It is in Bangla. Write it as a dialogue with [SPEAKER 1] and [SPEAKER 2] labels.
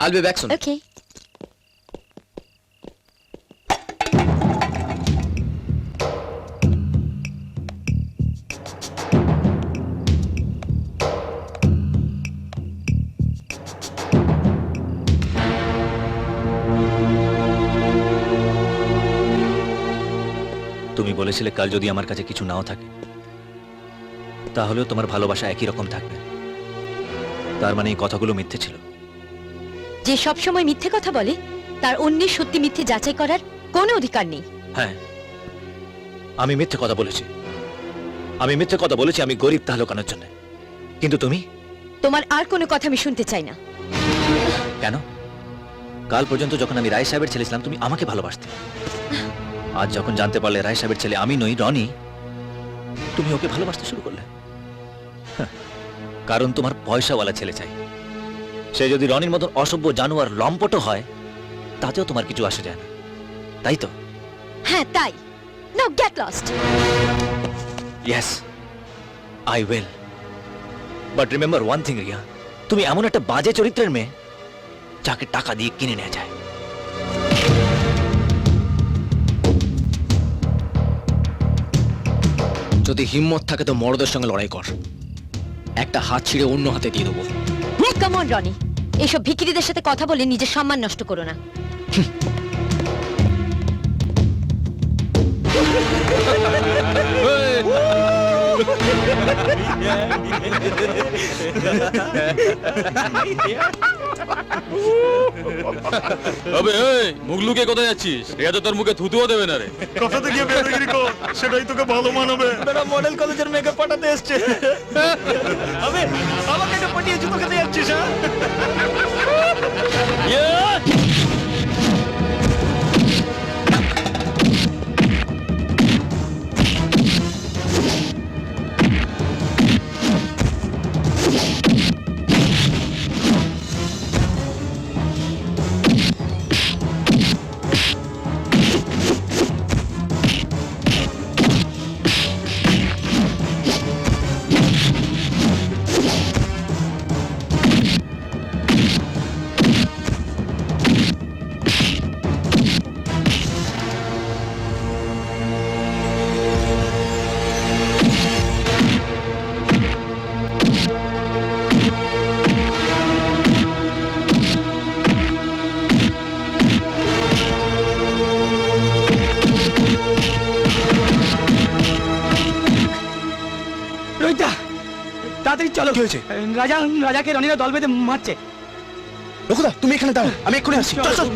[SPEAKER 1] I'll be back soon.
[SPEAKER 2] Okay.
[SPEAKER 3] তুমি বলেছিলে কাল যদি আমার কাছে কিছু নাও থাকে তাহলেও তোমার ভালোবাসা একই রকম থাকবে। তার মানে এই কথাগুলো মিথ্যে ছিল।
[SPEAKER 2] যে সব সময় মিথ্যে কথা বলে তার অন্যের সত্যি মিথ্যে যাচাই করার কোনো অধিকার নেই।
[SPEAKER 3] হ্যাঁ, আমি মিথ্যে কথা বলেছি। আমি গরিব তা লুকানোর জন্য। কিন্তু তুমি?
[SPEAKER 2] তোমার আর কোনো কথা আমি শুনতে চাই না।
[SPEAKER 3] কেন? কাল পর্যন্ত যখন আমি রায় সাহেবের ছেলে ছিলাম তুমি আমাকে ভালোবাসতে। আজ যখন জানতে পারলে রায় সাহেবের ছেলে আমি নই, রনি, তুমি ওকে ভালোবাসতে শুরু করলে। হ্যাঁ, কারণ তোমার পয়সাওয়ালা ছেলে চাই। সে যদি রনির মতন অসভ্য জানোয়ার লম্পটও হয় তাতেও তোমার কিছু আসে যায় না, তাই তো?
[SPEAKER 2] হ্যাঁ তাই। নাও get lost.
[SPEAKER 3] Yes, I will. But remember one thing Riya, তুমি এমন একটা বাজে চরিত্রের মেয়ে যাকে টাকা দিয়ে কিনে নেওয়া যায়।
[SPEAKER 1] যদি হিম্মত থাকে তো মরদের সঙ্গে লড়াই কর, একটা হাত ছিঁড়ে অন্য হাতে দিয়ে দেবো।
[SPEAKER 2] কাম অন রনি, এইসব ভিখিরিদের সাথে কথা বলে নিজের সম্মান নষ্ট করো না।
[SPEAKER 4] আবে এই মুখ লুকিয়ে কোথায় যাচ্ছিস? রিয়া তো তোর মুখে থুতুও দেবে না রে।
[SPEAKER 5] কথাতে গিয়ে বেরোগিরি কর, সেটাই তোকে ভালো মানাবে।
[SPEAKER 1] বেটা মডেল কলেজের মেয়েকে পাঠাতে এসছে। আবে আমাকে এটা পাঠিয়ে জুতো খেতে যাচ্ছিস? হ্যাঁ,
[SPEAKER 6] রোহিতা তাড়াতাড়ি চলো।
[SPEAKER 1] কি হয়েছে?
[SPEAKER 6] রাজাকে রনিরা দল বেঁধে মারছে।
[SPEAKER 1] রঘুদা তুমি এখানে দাঁড়াও, আমি এক্ষুনি আসছি। চল চল।